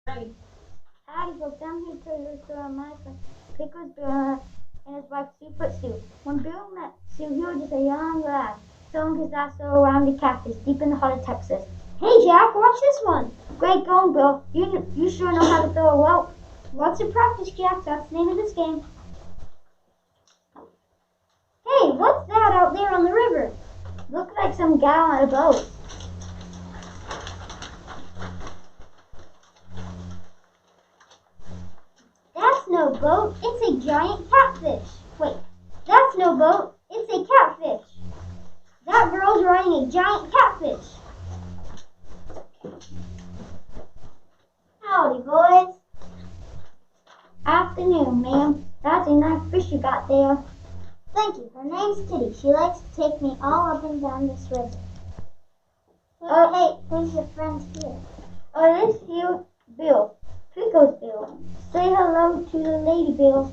Howdy, folks. I'm here to restore my friend Pickles Bill and his wife Sue Foot Sue. When Bill met Sue, he was just a young lad, throwing his lasso around the cactus deep in the heart of Texas. Hey, Jack, watch this one. Great going, Bill. You sure know how to throw a rope. Lots of practice, Jack. That's the name of this game. Hey, what's that out there on the river? Looks like some gal on a boat. That's no boat, it's a giant catfish. Wait, that's no boat, it's a catfish. That girl's riding a giant catfish. Howdy, boys. Afternoon, ma'am. That's a nice fish you got there. Thank you. Her name's Kitty. She likes to take me all up and down this river. Hey, who's your friend here? This here, Bill. Pickles Bill. Say hello to the lady, Bill.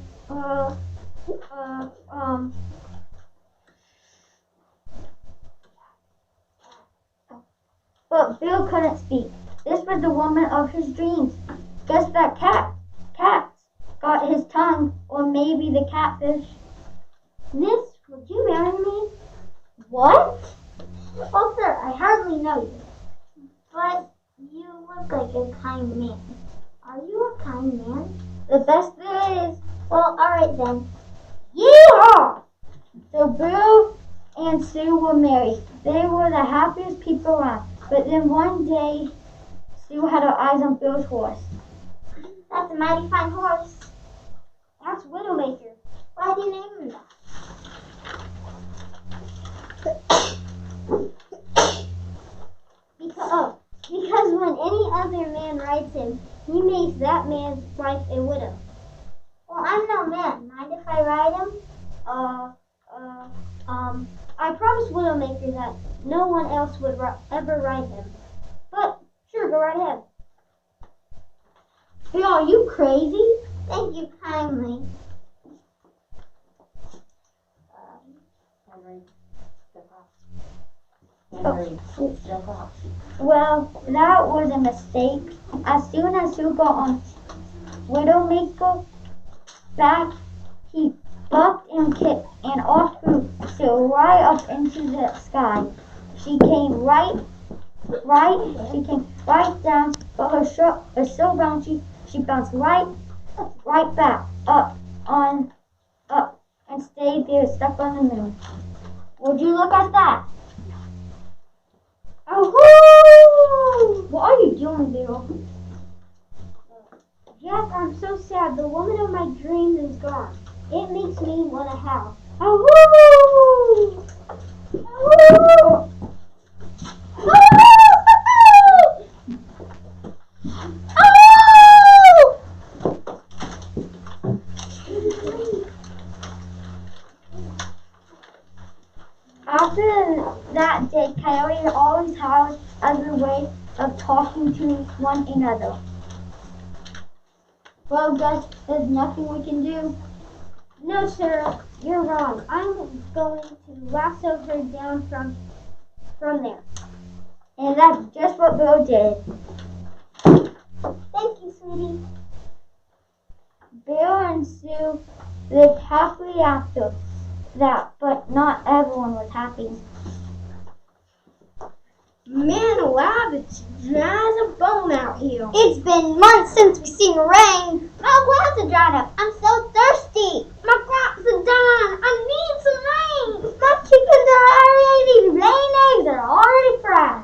But Bill couldn't speak. This was the woman of his dreams. Guess that cat's got his tongue, or maybe the catfish. Miss, would you marry me? What? Well, sir, I hardly know you, but you look like a kind man. Are you a kind man? The best there is. Well, alright then. Yeehaw! So Bill and Sue were married. They were the happiest people around. But then one day, Sue had her eyes on Bill's horse. That's a mighty fine horse. That's Widowmaker. Why do you name him that? Because when any other man rides him, he makes that man's wife a widow. Well, I'm no man. Mind if I ride him? I promised Widowmaker that no one else would ever ride him. But, sure, go right ahead. Bill, are you crazy? Thank you kindly. Well, that was a mistake. As soon as Sue got on Widowmaker's back, he bucked and kicked, and off flew Sue right up into the sky. She came right down, but her shirt was so bouncy, she bounced right back up, and stayed there stuck on the moon. Would you look at that? Oh, what are you doing, Bill? Jack, I'm so sad. The woman of my dreams is gone. It makes me want to howl. Oh, oh, After that day, coyotes always howled as a way of talking to one another. Well, Gus, there's nothing we can do. No, sir, you're wrong. I'm going to lasso her down from there. And that's just what Bill did. Thank you, sweetie. Bill and Sue lived happily after that, but not everyone was happy. Man alive, it's dry as a bone out here. It's been months since we've seen rain. My grass are dried up. I'm so thirsty. My crops are done. I need some rain. My chickens are already laying eggs. They're already fried.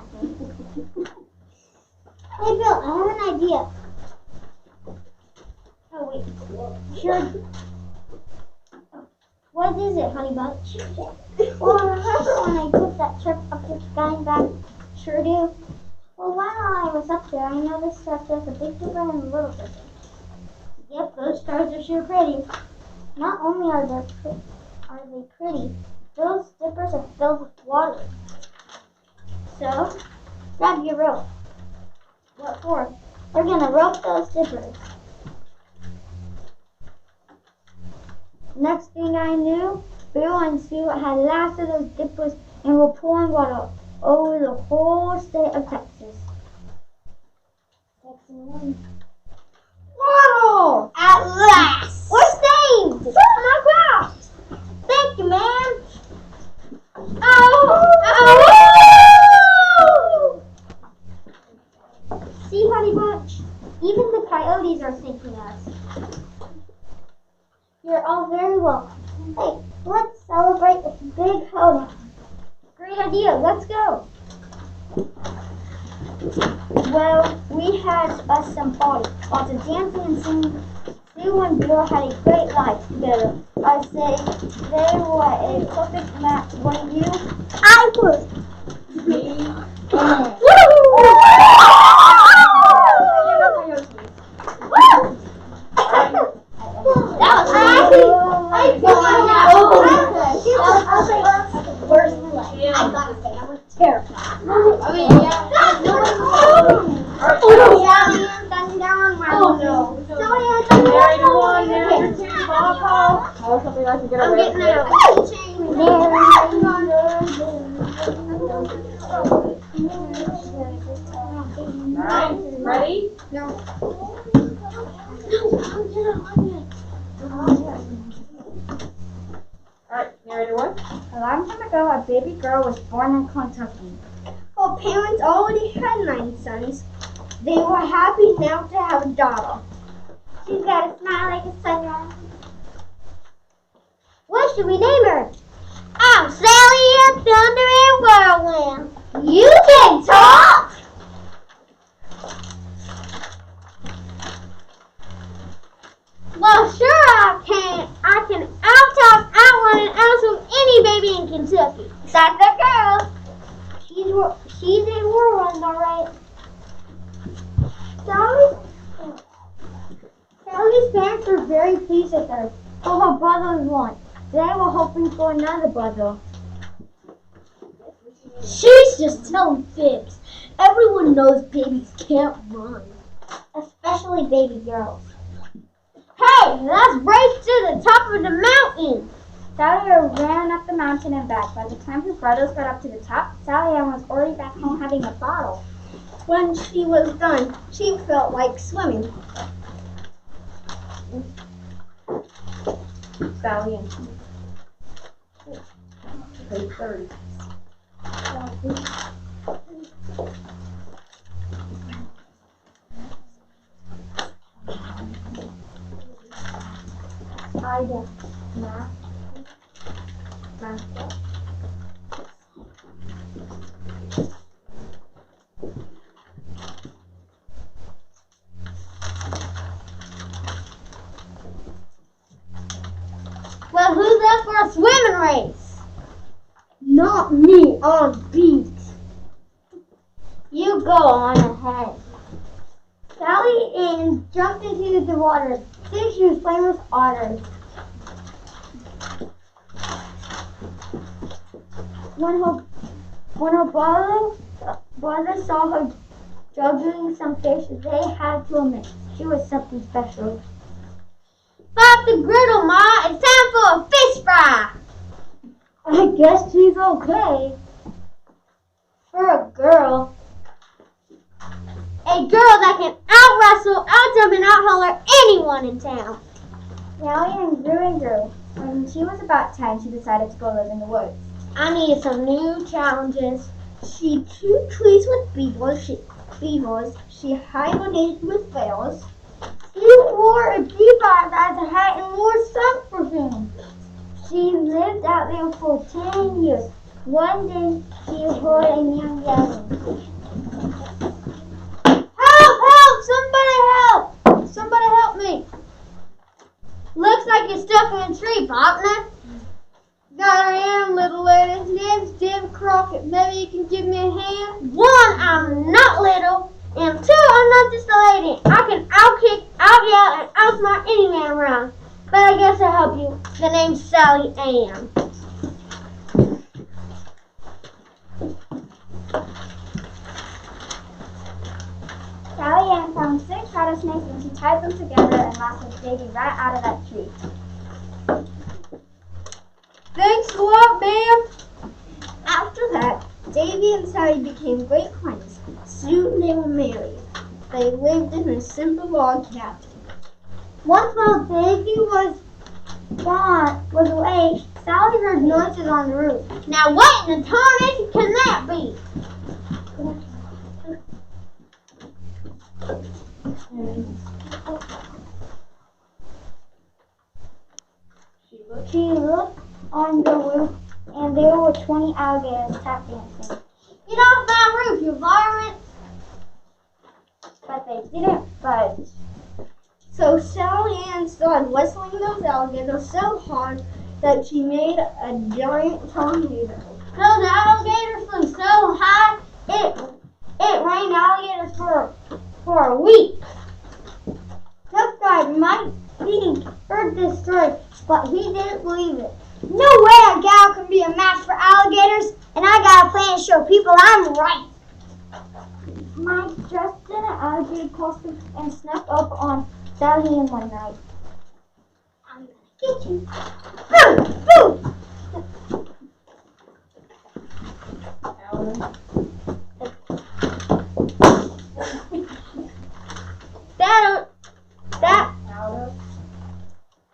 Hey, Bill, I have an idea. Oh, wait. Sure. What is it, Honey Bunch? Well, remember when I took that trip up the sky and back? Sure do. Well, while I was up there, I noticed that there's a big dipper and a little dipper. Yep, those stars are sure pretty. Not only are they pretty, those dippers are filled with water. So, grab your rope. What for? We're gonna rope those dippers. Next thing I knew, Bill and Sue had lassoed those dippers and were pouring water over the whole state of Texas. Section 1. bottle! At last! We're saved! Oh my gosh! Thank you, man! Oh! See, Honey Bunch? Even the coyotes are thanking us. You're all very welcome. Hey, let's celebrate with a big hoedown. Great idea, let's go. Well, we had us some party. Lots of dancing and singing. Sue and Bill had a great life together. I say they were a perfect match, weren't you? I would. Me. Ready? No. Alright, narrator one. A long time ago, a baby girl was born in Kentucky. Her parents already had 9 sons. They were happy now to have a daughter. She's got a smile like a sunrise. What should we name her? I'm Sally and Thunder and Whirlwind. You can talk! Well, sure I can. I can out-talk, outrun, and outswim any baby in Kentucky. Besides that girl. She's a whirlwind, all right. Sally's parents were very pleased with her, but her brother was one. They were hoping for another brother. She's just telling fibs. Everyone knows babies can't run. Especially baby girls. Hey, let's race to the top of the mountain! Sally ran up the mountain and back. By the time her brothers got up to the top, Sally Ann was already back home having a bottle. When she was done, she felt like swimming. Sally and page 30. Ida. Math. Well, who's up for a swimming race? Not me, I'm beat. You go on ahead. Sally Ann jumped into the water. Soon she was playing with otters. When her brother saw her juggling some fish, they had to admit she was something special. Pop the griddle, Ma! It's time for a fish fry! I guess she's okay. For a girl. A girl that can out-wrestle, out-jump, and out-holler anyone in town. Sally Ann grew and grew. When she was about 10, she decided to go live in the woods. I needed some new challenges. She threw trees with beavers. She hibernated with whales. She wore a beaver as a hat and wore sun perfume. She lived out there for 10 years. One day, she heard a man yelling. Help! Help! Somebody help! Somebody help me! Looks like you're stuck in a tree, partner. There I am, little lady. His name's Jim Crockett. Maybe you can give me a hand? 1, I'm not little. And 2, I'm not just a lady. I can out-kick, out-yell, and outsmart any man around. But I guess I'll help you. The name's Sally Ann. Sally Ann found 6 rattlesnakes and she tied them together and lassoed Davy right out of that tree. Thanks a lot, ma'am. After that, Davy and Sally became great friends. Soon they were married. They lived in a simple log cabin. Once while Daisy was away, Sally heard noises on the roof. Now what in the tarnation can that be? She looked on the roof, and there were 20 alligators tap dancing. Get off my roof, you varmints! But they didn't budge. So Sally Ann started whistling those alligators so hard that she made a giant tornado. Those alligators flew so high, it rained alligators for a week. Tough guy Mike Pink heard this story, but he didn't believe it. No way a gal can be a match for alligators, and I got a plan to show people I'm right. Mike dressed in an alligator costume and snuck up on Sally Ann one night. I'm gonna get you. Boo! Boo!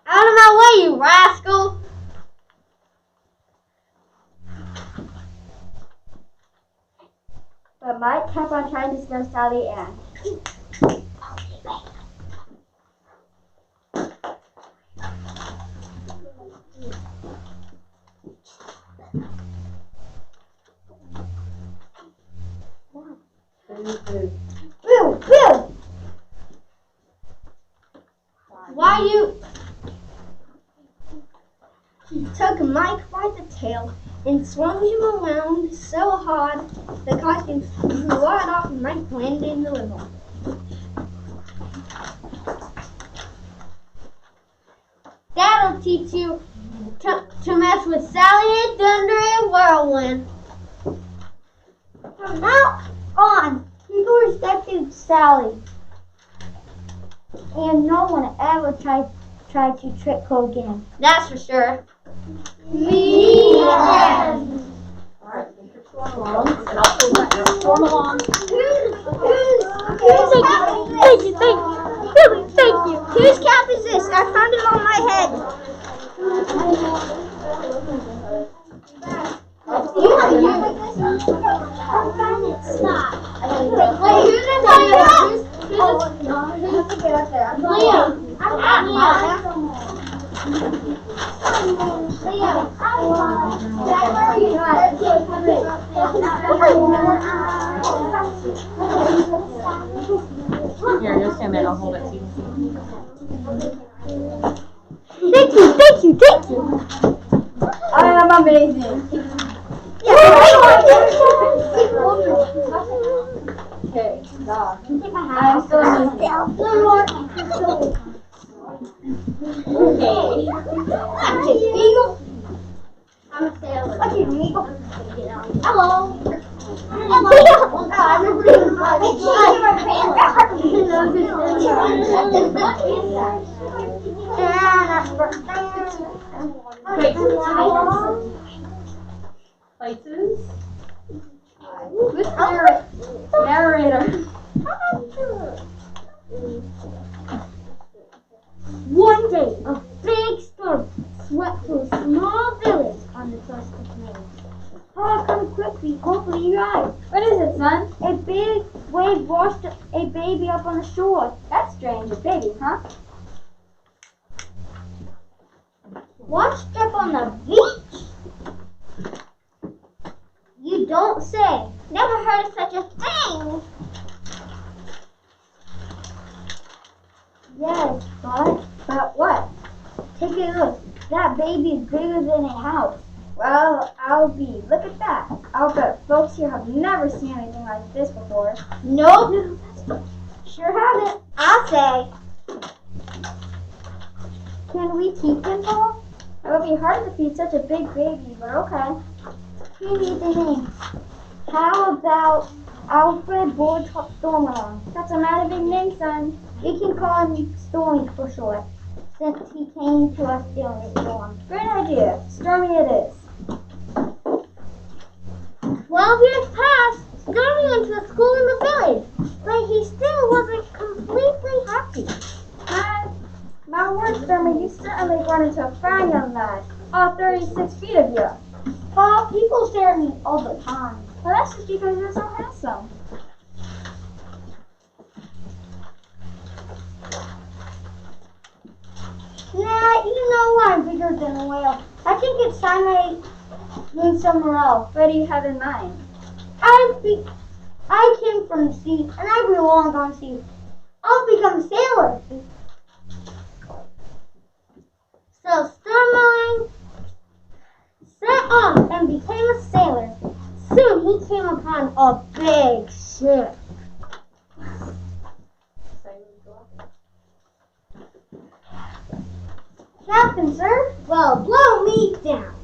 Out of my way, you rascal! But Mike kept on trying to scare Sally Ann. Boo! Boo! Why you? He took Mike by the tail and swung him around so hard the costume flew right off and Mike landed in the living room. That'll teach you to mess with Sally Ann Thunder and Whirlwind. From now on, people respected Sally, and no one ever tried to trick her again. That's for sure. Me. Alright, storm along, and I'll storm along. Thank you. Really, thank you. Whose cap is this? I found it on my head. You have a cap like this? I'm trying to stop. Wait, who's in my Liam. Here, just stand there, I'll hold it so you can see. Thank you. I am amazing. Okay, stop. I'm still amazing. I'm a beagle. I'm a sailor. Okay, Beagle. Hello. Places. Who's narrator? One day, a big storm swept through a small village on the coast of Maine. Oh, come quickly, hopefully you guys. What is it, son? A big wave washed a baby up on the shore. That's strange. A baby, huh? Washed up on the beach? You don't say. Never heard of such a thing. Yes, but what? Take a look. That baby is bigger than a house. Well, I'll be. Look at that. I'll bet folks here have never seen anything like this before. Nope. Sure haven't. I'll say. Can we teach him, Paul? It would be hard to feed such a big baby, but okay. We need the names. How about Alfred Boardtop Stormalong? That's a mighty big name, son. We can call him Stormy for short, since he came to us during the storm. Great idea. Stormy it is. 12 years passed. Stormy went to school in the village, but he still wasn't completely happy. Stormy, you certainly run into a fine young lad. All 36 feet of you. Well, people stare at me all the time. Well, that's just because you're so handsome. Nah, you know I'm bigger than a whale. I think it's time I move somewhere else. What do you have in mind? I came from the sea, and I belong on the sea. I'll become a sailor. So Stormline set off and became a sailor. Soon he came upon a big ship. Captain, sir? Well, blow me down.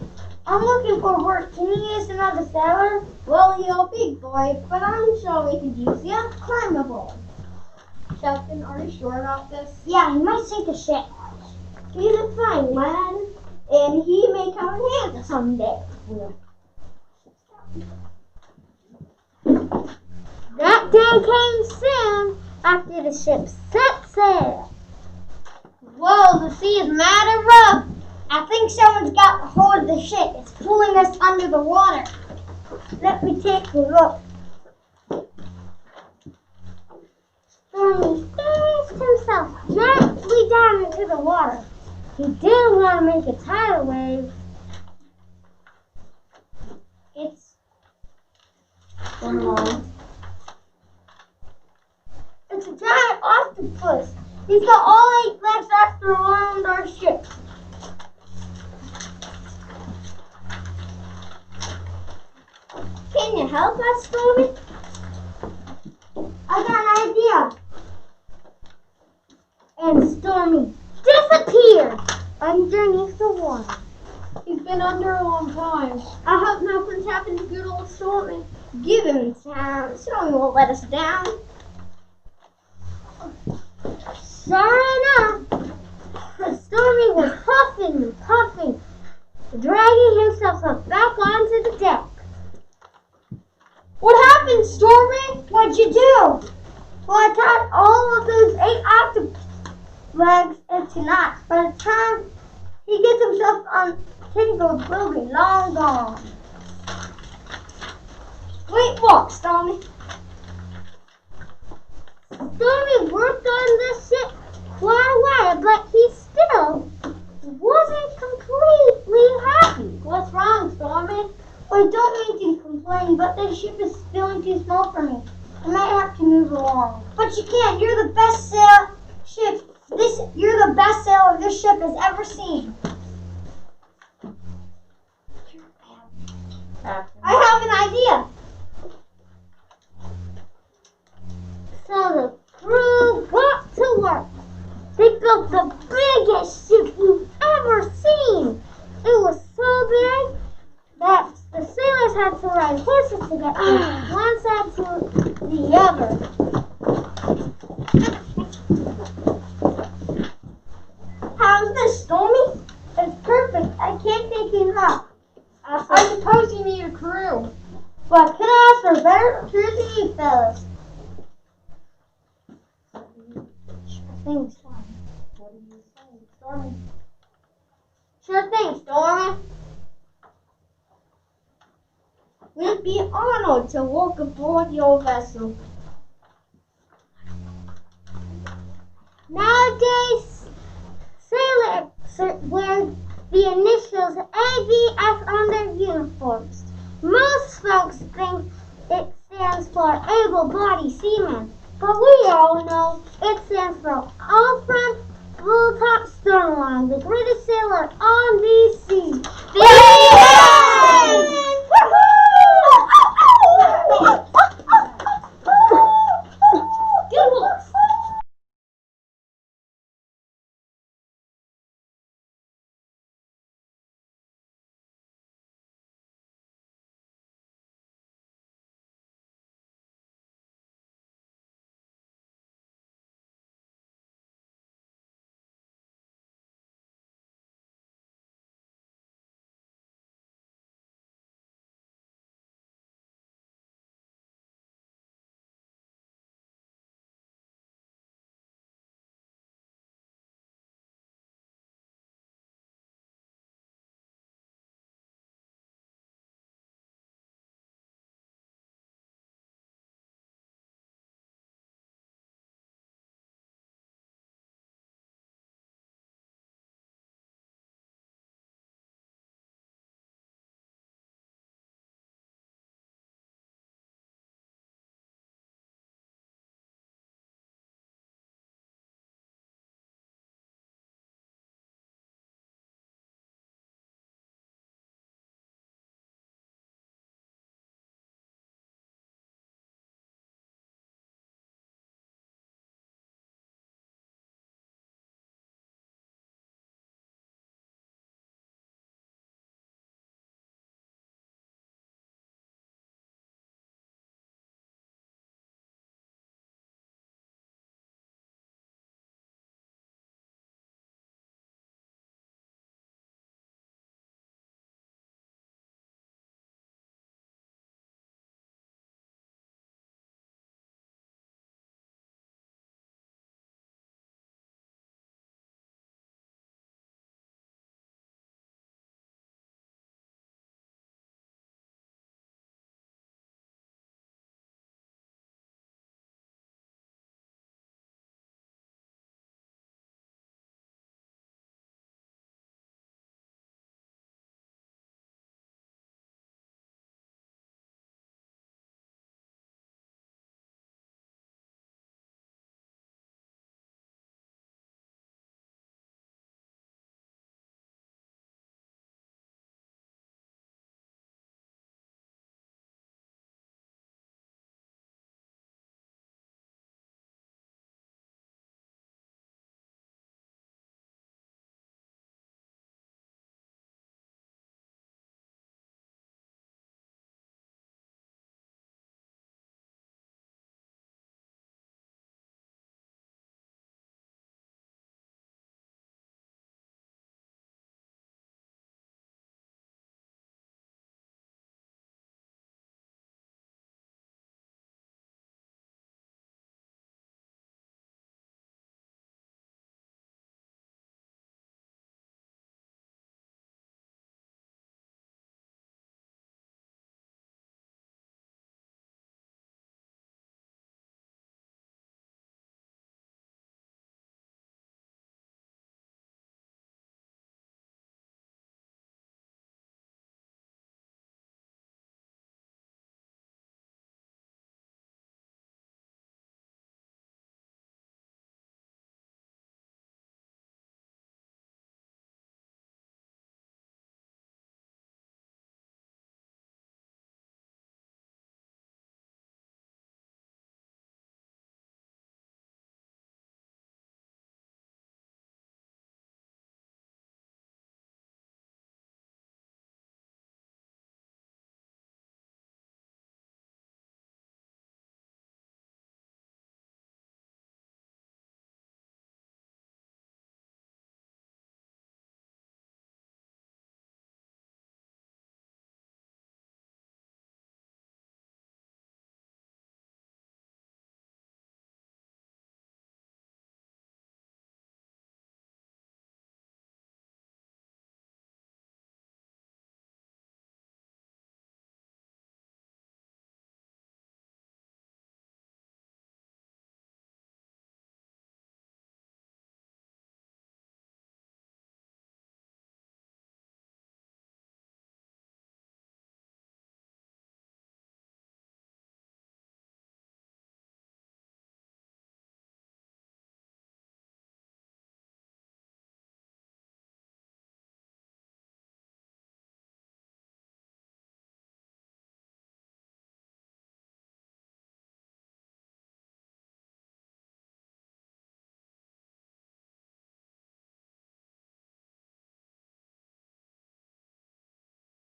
I'm looking for work. Can you use another sailor? Well, you're a big boy, but I'm sure we could use you. Climb aboard. Captain, are you sure about this? Yeah, he might sink the ship. He's a fine lad, and he may come in handy someday. That day came soon after the ship set sail. Whoa, the sea is mad and rough. I think someone's got a hold of the ship. It's pulling us under the water. Let me take a look. Stormy dashed himself gently down into the water. He didn't want to make a tidal wave. It's a giant octopus. He's got all 8 legs wrapped around our ship. Can you help us, Stormy? I got an idea. And Stormy disappeared underneath the water. He's been under a long time. I hope nothing's happened to good old Stormy. Give him time. Stormy won't let us down. Sure enough, Stormy was puffing and puffing, dragging himself up back onto the deck. What happened, Stormy? What'd you do? Well, I tied all of those 8 octopus legs into knots. By the time he gets himself untangled, we'll be long gone. Wait, what, Stormy? Stormy worked on this ship quite a while, but he still wasn't completely happy. What's wrong, Stormy? Well, I don't mean to complain, but this ship is feeling too small for me. I might have to move along. But you can't. You're the best You're the best sailor this ship has ever seen. I have an idea. So the crew got to work. They built the biggest ship you've ever seen. It was so big that the sailors had to ride horses to get from one side to the other. How's this, Stormy? It's perfect. I can't take it enough. I suppose you need a crew. But can I ask for a better crew than you fellas? Sure thing, Stormy. What are you saying, Stormy? Sure thing, Stormy. We'd be honored to walk aboard your vessel. Nowadays, sailors wear the initials AVS on their uniforms. Most folks think it stands for able-bodied seaman, but we all know it stands for All Front Full Top Stormline, the greatest sailor on these seas. The end!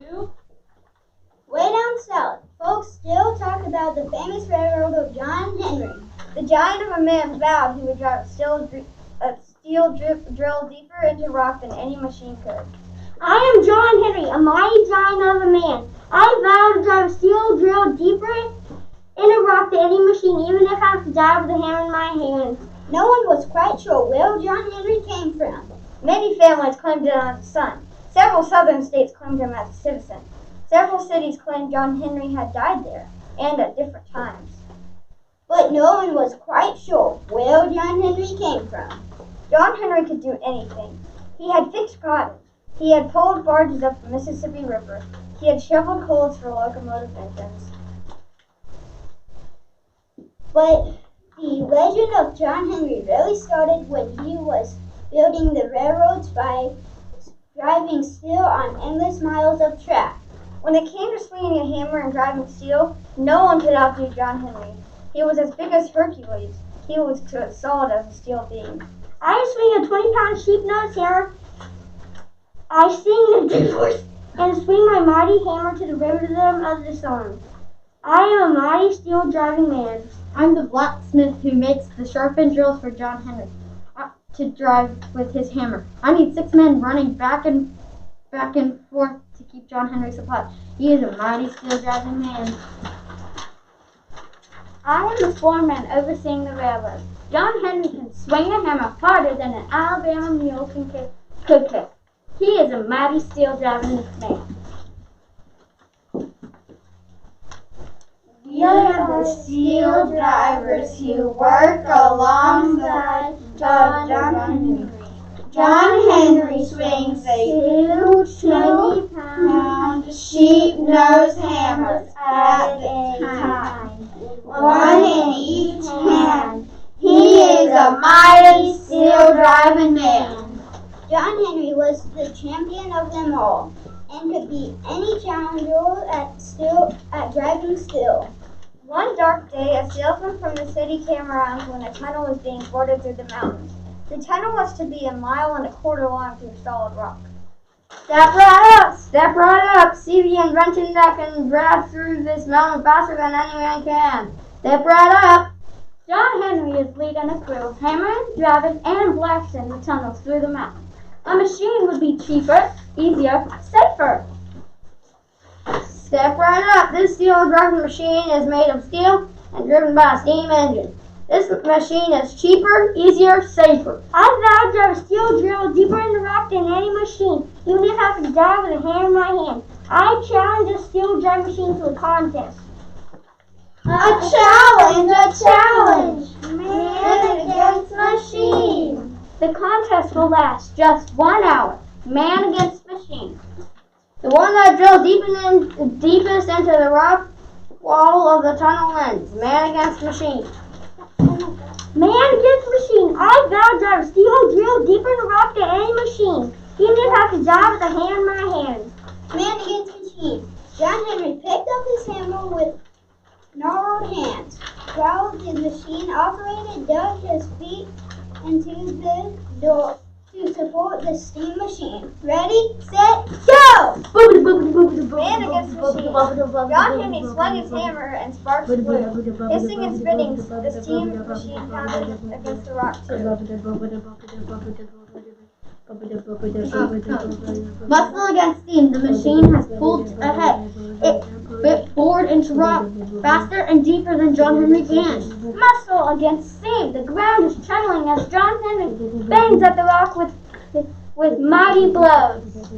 Way down south, folks still talk about the famous railroad of John Henry. The giant of a man vowed he would drive a steel drill deeper into rock than any machine could. I am John Henry, a mighty giant of a man. I vow to drive a steel drill deeper in a rock than any machine, even if I have to die with a hammer in my hand. No one was quite sure where John Henry came from. Many families claimed him as a son. Several southern states claimed him as a citizen. Several cities claimed John Henry had died there, and at different times. But no one was quite sure where John Henry came from. John Henry could do anything. He had fixed cotton. He had pulled barges up the Mississippi River. He had shoveled holes for locomotive engines. But the legend of John Henry really started when he was building the railroads by driving steel on endless miles of track. When it came to swinging a hammer and driving steel, no one could outdo John Henry. He was as big as Hercules. He was as solid as a steel beam. I swing a 20-pound sheep nose hammer. I sing the divorce and swing my mighty hammer to the rhythm of the song. I am a mighty steel driving man. I'm the blacksmith who makes the sharpened drills for John Henry to drive with his hammer. I need 6 men running back and forth to keep John Henry supplied. He is a mighty steel driving man. I am the foreman overseeing the railroad. John Henry can swing a hammer harder than an Alabama mule could kick. He is a mighty steel driving man. We are the steel drivers who work alongside John Henry. John Henry swings a 20-pound sheep nose hammers at a time, one in each hand. He is a mighty steel driving man. John Henry was the champion of them all and could beat any challenger at driving steel. One dark day, a salesman from the city came around when a tunnel was being bored through the mountains. The tunnel was to be 1.25 miles long through solid rock. Step right up. See the invention that can drive through this mountain faster than anyone can. Step right up. John Henry is leading a crew, hammering, driving, and blasting the tunnels through the mountains. A machine would be cheaper, easier, safer. Step right up. This steel driving machine is made of steel and driven by a steam engine. This machine is cheaper, easier, safer. I vow to drive a steel drill deeper in the rock than any machine, even if I have to die with a hammer in my hand. I challenge a steel driving machine to a contest. A challenge! Man against machine! The contest will last just 1 hour. Man against machine. The one that drills deepest into the rock wall of the tunnel wins. Man against machine. Man against machine. I vow to drive a steel drill deeper in the rock than any machine, even if I have to die with a hammer in my hand. Man against machine. John Henry picked up his hammer with gnarled hands, while the machine operator dug his feet into the door to support the steam machine. Ready, set, go! Man against machine. John Henry swung his hammer and sparks flew. Hissing and spitting, the steam machine pounded against the rock too. Muscle against steam. The machine has pulled ahead. It bit forward into rock faster and deeper than John Henry can. Muscle against steam. The ground is trembling as John Henry bangs at the rock with mighty blows.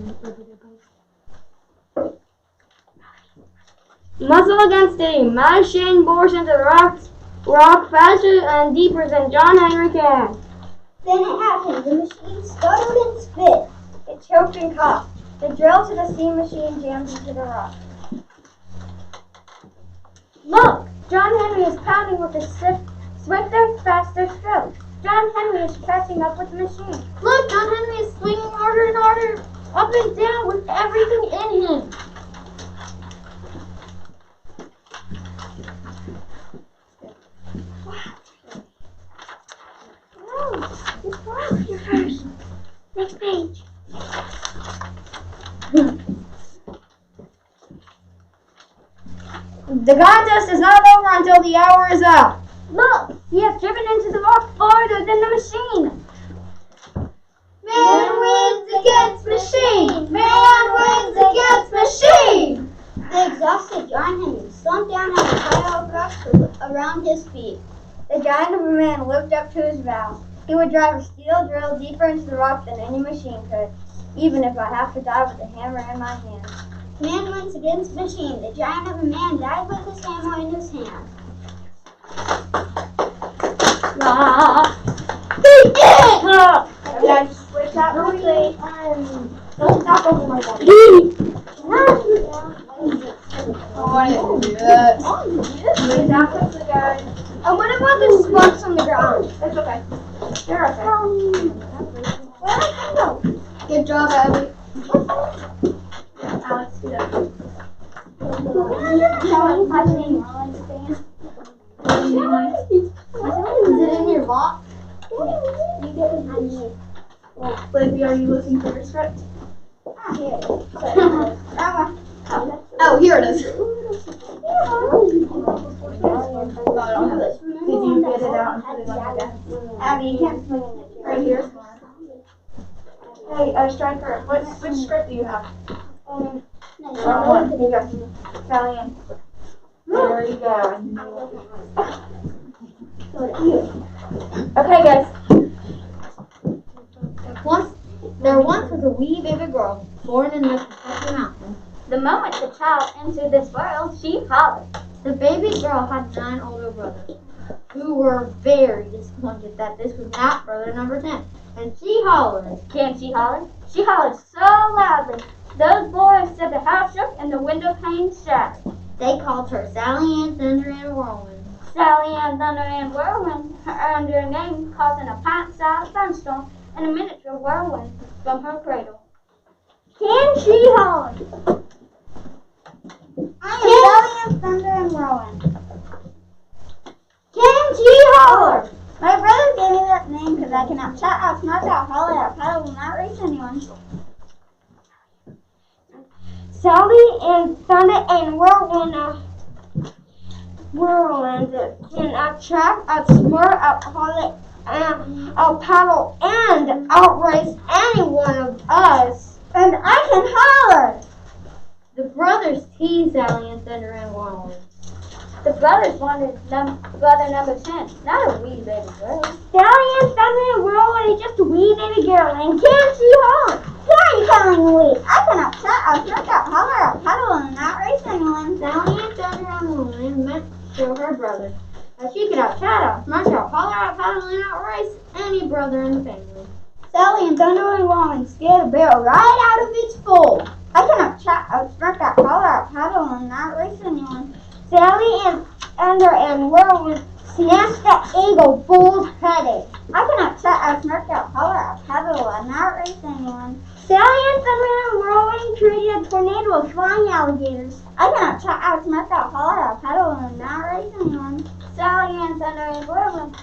Muscle against steam. My machine bores into the rock faster and deeper than John Henry can. Then it happened. The machine stuttered and spit. It choked and coughed. The drill to the steam machine jammed into the rock. Look! John Henry is pounding with a swifter, faster stroke. John Henry is catching up with the machine. Look, John Henry is swinging harder and harder, up and down with everything in him. Next page. The contest is not over until the hour is up. Look, he has driven into the rock farther than the machine. Man wins against machine! Man wins against machine! The exhausted John Henry slumped down on a pile of rocks around his feet. The giant of a man looked up to his vow. He would drive a steel drill deeper into the rock than any machine could, even if I have to die with a hammer in my hand. Man wins against machine. The giant of a man died with his hammer in his hand. He did! Guys, switch out quickly. Don't knock over my body. I wanted to do that. Switch out quickly, guys. And what about the spots on the ground? It's okay. You're okay. Where did I go? Good job, Abby. Alex, do that. Is it in your box? Lizzie, are you listening for your script? Oh, here it is. Did you get it out and put it on your desk? Abby, you can't swing in the chair. Right here. Hey, Striker, which script do you have? One. Here you go. Sally Ann. There you go. Okay, guys. There once was a wee baby girl born in the Kentucky mountains. The moment the child entered this world, she hollered. The baby girl had 9 older brothers, who were very disappointed that this was not brother number 10. And she hollered. Can she holler? She hollered so loudly. Those boys said the house shook and the window panes shattered. They called her Sally Ann Thunder and Whirlwind. Sally Ann Thunder and Whirlwind earned her name, causing a pint-sized thunderstorm and a miniature whirlwind from her cradle. Can she holler? I am Sally Ann Thunder and Whirlwind. Can she holler? My brother gave me that name because I cannot shout, outsmart, out, holler, out, paddle, will not race anyone. Sally and Thunder and Whirlwind can attract, outsmart, out-holler, out-paddle, and outrace any one of us. And I can holler. The brothers teased Sally Ann Thunder and Whirlwind. The brothers wanted brother number 10, not a wee baby girl. Sally and Thunder and Whirlwind is just a wee baby girl, and can she holler? Who are you calling weak? I cannot shout, outsmart, out, holler, out, paddle, and not race anyone. Sally Ann Thunder and Whirlwind meant to her brothers that she could outshout, outsmart, out-holler, out-paddle, and outrace any brother in the family. Sally and Thunder and Whirlwind scared a bear right out of its foal. I cannot shout, outsmart, out, holler, out, paddle, and not race anyone. Sally and Thunder and Whirlwind snatched the eagle bald-headed. I cannot shout, outsmart, out, holler, out, paddle, and not race anyone. Sally and Thunder and Whirlwind created a tornado of flying alligators. I cannot shout, outsmart, out, holler, out, paddle, and not race anyone. Sally Ann Thunder and Whirlwind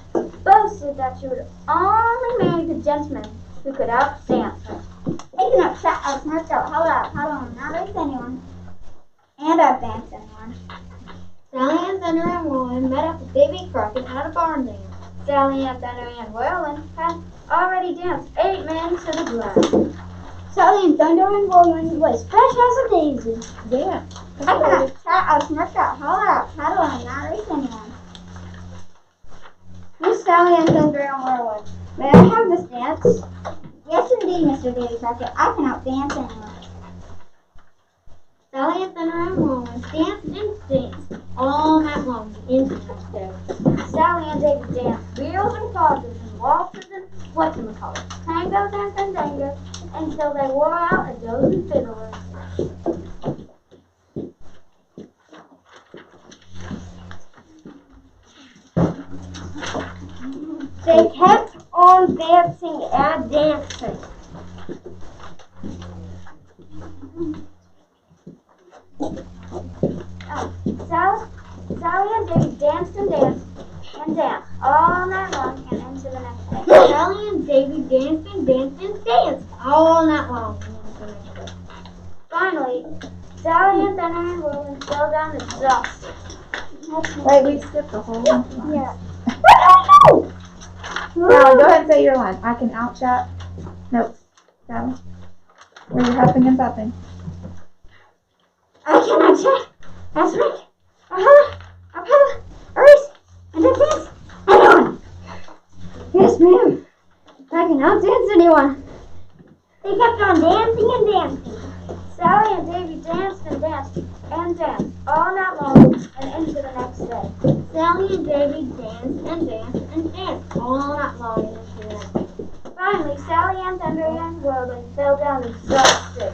boasted that she would only marry the gentleman who could outdance her. I cannot shout, outsmart, out, holler, out, paddle, and not race anyone. And outdance anyone. Sally Ann Thunder and Whirlwind met up with Davy Crockett at a barn dance. Sally Ann Thunder and Whirlwind had already danced 8 men to the blood. Sally and Thunder and Whirlwind was fresh as a daisy. Yeah. I cannot shout, outsmart, out, holler, out, paddle, and not race anyone. Miss Sally Ann Thunder and Whirlwind, may I have this dance? Yes, indeed, Mr. Davy Crockett. I cannot dance anyone. Sally Ann Thunder and Whirlwind danced and danced all night long into the next day. Sally and Davy danced reels and pauses and waltzes and whatchamacallit, tangos and fandangos, until they wore out a dozen fiddlers. They kept on dancing and dancing. Sally and Davy danced and danced and danced all night long and into the next day. Sally and Davy danced and danced and danced all night long into the next day. Finally, Sally and Thunder and Whirlwind fell down exhausted. Wait, we skipped the whole one. Yeah. Sally, go ahead and say your line. I can out chat. Nope. Sally. Were you huffing and puffing? I cannot check. That's right. Erase. And that's it. Anyone. Yes, ma'am. I can outdance anyone. They kept on dancing and dancing. Sally and Davy danced and danced and danced all night long and into the next day. Sally and Davy danced and danced and danced all night long and into the next day. Finally, Sally and Thunder and Whirlwind fell down exhausted.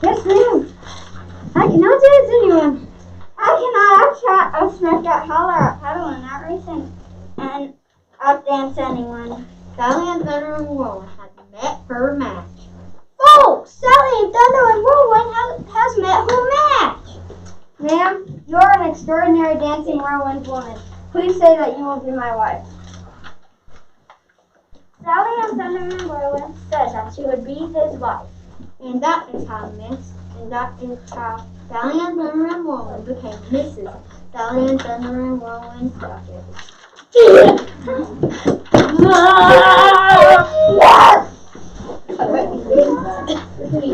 Yes, ma'am. I can outdance anyone. I cannot outshot, outsmart, outholler, outpaddle, and outrace and outdance anyone. Sally and Thunder and Whirlwind had met for a match. Folks, Sally and Thunder and Whirlwind has met her match. Ma'am, you're an extraordinary dancing whirlwind woman. Please say that you will be my wife. Sally and Thunder and Whirlwind said that she would be his wife. And that is how Sally and Thunder and Whirlwind became Mrs. Sally and Thunder and Whirlwind Stockton.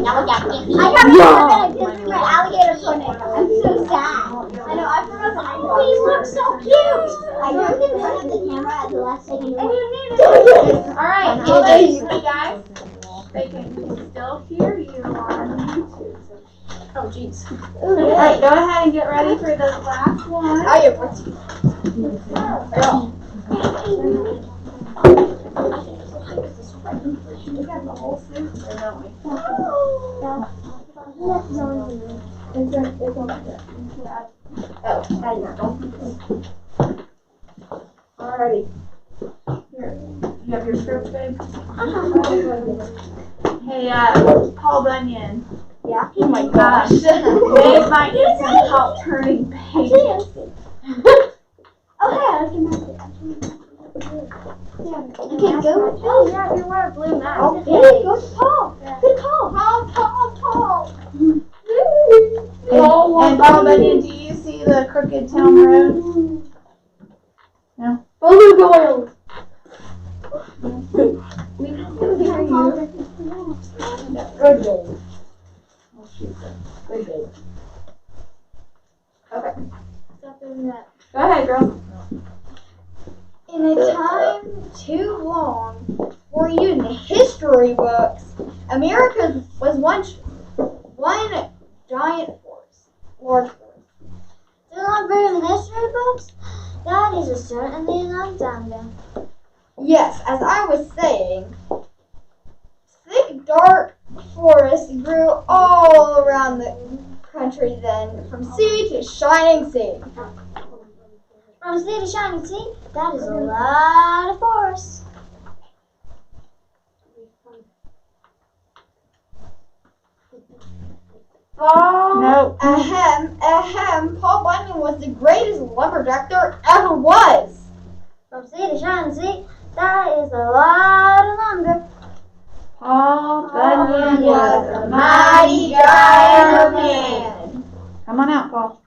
I got my alligator toenail. I'm so sad. I know, I forgot the name. Oh, he looks so cute. I jumped in front of the camera at the last second. And you need it. Alright, hold on. Hey guys. They can still hear you on YouTube. Oh, jeez. Alright, go ahead and get ready for the last one. We got the whole suit there, don't we? Alrighty. Here. You have your script, babe? Hey, Paul Bunyan. Yeah. Oh my gosh. They might need some help turning pages. Okay, I can match it. You can't go. Oh, yeah, you wear a blue mask. Okay, go to Paul. Good call. Paul. And Paul Bunyan, do you see the Crooked Town Road? No? Doyle. We can still hear you. Good day. Good day. Okay. Something that Go ahead, girl. in a time too long for you in the history books, America was once one giant force, large force. Still not very in the history books? That is a certainly a long time ago. Yes, as I was saying, thick dark forests grew all around the country then, from sea to shining sea. From sea to shining sea, that is a lot of force. No. Paul Bunyan was the greatest lumberjack there ever was. From sea to shining sea, that is a lot of lumber. Paul Bunyan was a mighty giant of man. Come on out, Paul.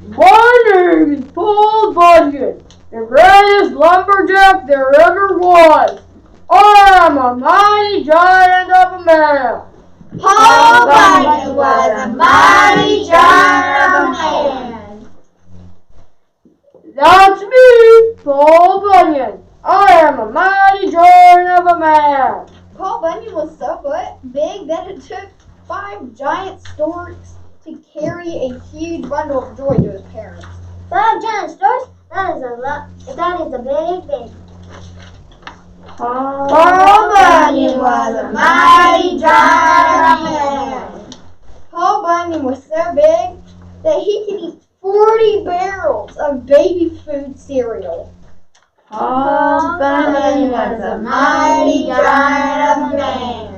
My name is Paul Bunyan, the greatest lumberjack there ever was. I am a mighty giant of a man. Paul Bunyan was a mighty giant of a man. That's me, Paul Bunyan. I am a mighty giant of a man. Paul Bunyan was so big that it took 5 giant storks to carry a huge bundle of joy to his parents. 5 giant storks? That is a lot. That is a big. Paul Bunyan was a mighty giant of a man. Paul Bunyan was so big that he could eat 40 barrels of baby food cereal. Paul Bunyan was a mighty giant of a man.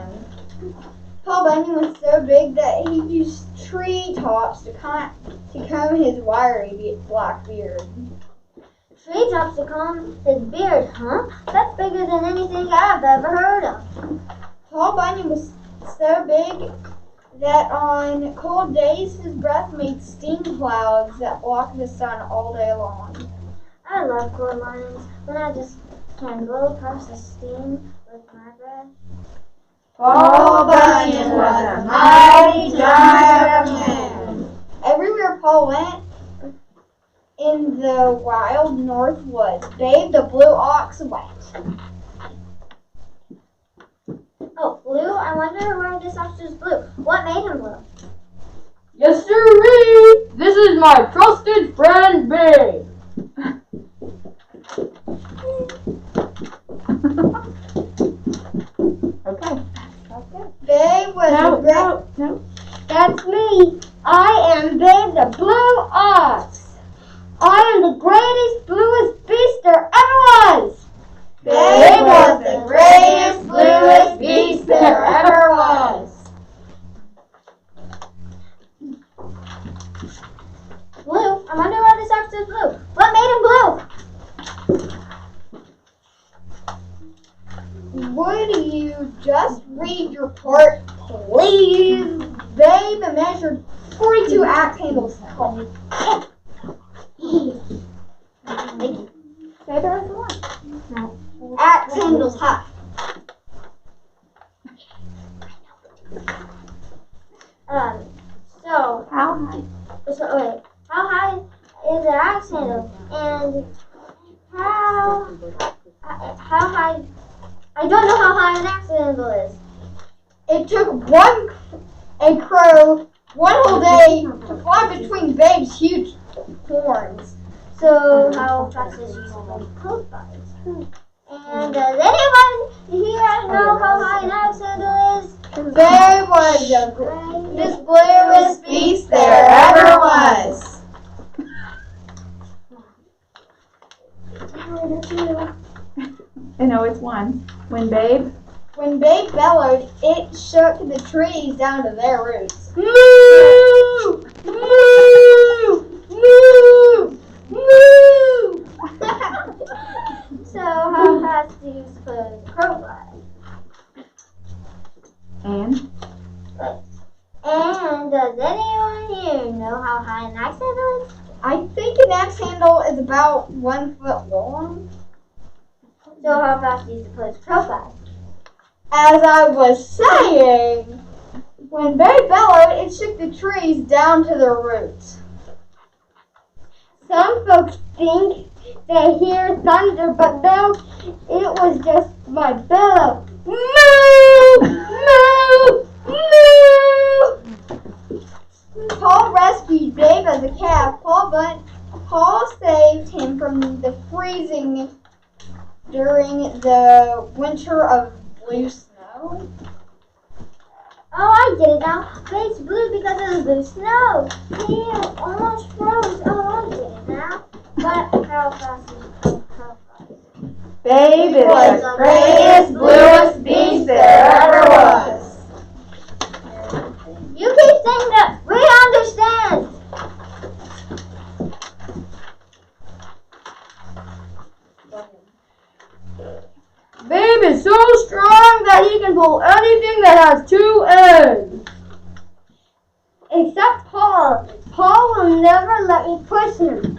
Paul Bunyan was so big that he used tree tops to comb his wiry black beard. Tree tops to comb his beard, huh? That's bigger than anything I've ever heard of. Paul Bunyan was so big that on cold days his breath made steam clouds that blocked the sun all day long. I love coal mines when I just can blow past the steam with my breath. Paul Bunyan was a mighty giant of man. Everywhere Paul went in the wild north woods, Babe the blue ox went. Oh, blue? I wonder why this ox is blue. What made him blue? Yes, sirree! This is my trusted friend, Babe. Okay. Babe was a great... No. That's me. I am Babe the Blue Ox. I am the greatest, bluest beast there ever was. Babe was the greatest, bluest beast there ever was. Blue? I wonder why this ox is blue. What made him blue? Would you just read your part, please? Babe measured 42 axe handles tall. Say the rest of the line. Axe handles high. So how high is the axe handle? And how high? I don't know how high an axe handle is. It took a crow one whole day to fly between Babe's huge horns. So how fast is she supposed to close by? And does anyone here know how high an axe handle is? Babe was the greatest, bluest beast there ever was. I know it's one. When Babe. When Babe bellowed, it shook the trees down to their roots. Moo! Moo! Moo! Moo! So how fast do you suppose a crow flies? And does anyone here know how high an axe handle is? I think an axe handle is about 1 foot long. So how fast do you suppose a crow flies? As I was saying, when Babe bellowed, it shook the trees down to their roots. Some folks think they hear thunder, but no, it was just my bellow. Moo! Moo! Moo! Paul rescued Babe as a calf. Paul saved him from the freezing during the winter of blue snow. Oh, I get it now. Babe's blue because of the blue snow. He almost froze. Oh, I get it now. But how fast is a crow flies? Babe was the greatest, bluest beast there ever was. You keep saying that. We understand. Babe is so strong that he can pull anything that has 2 ends. Except Paul. Paul will never let me push him.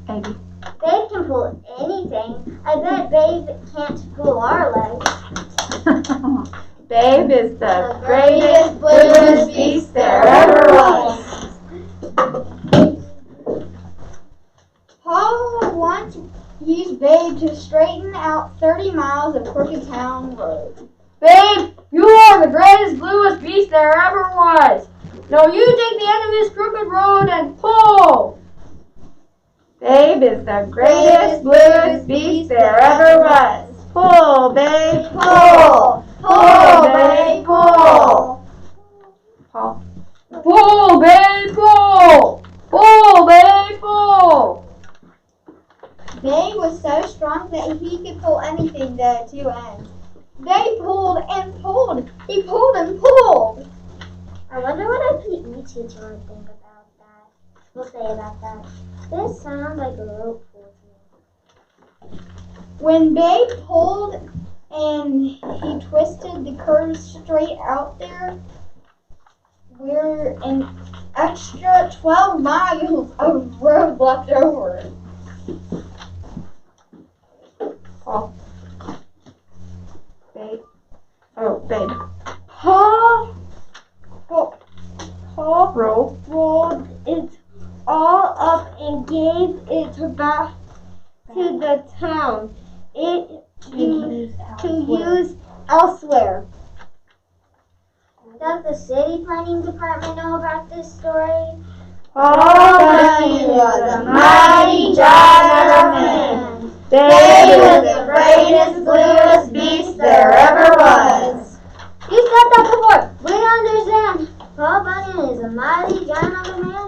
Baby. Babe can pull anything. I bet Babe can't pull our legs. Babe is the Greatest, bluest beast there ever was. Paul once used Babe to straighten out 30 miles of Crooked Town Road. Babe, you are the greatest, bluest beast there ever was. Now you take the end of this crooked road and pull. Babe is the greatest, bluest beast there ever was. Pull, Babe, Pull! Pull, Babe, pull! Paul. Pull, babe, pull. Pull, babe, pull. Babe was so strong that he could pull anything that had 2 ends. They pulled and pulled. He pulled and pulled. I wonder what our PE teacher would think about that. We'll say about that. This sounds like a rope pull to me. When Babe pulled and he twisted the curve straight out there, we're an extra 12 miles of road left over. Babe. Paul rolled it all up and gave it back to the town. It to use elsewhere. Does the city planning department know about this story? Paul Bunyan was a mighty giant man. Babe was the greatest, bluest beast there ever was. You said that before. We understand. Paul Bunyan is a mighty giant of a man.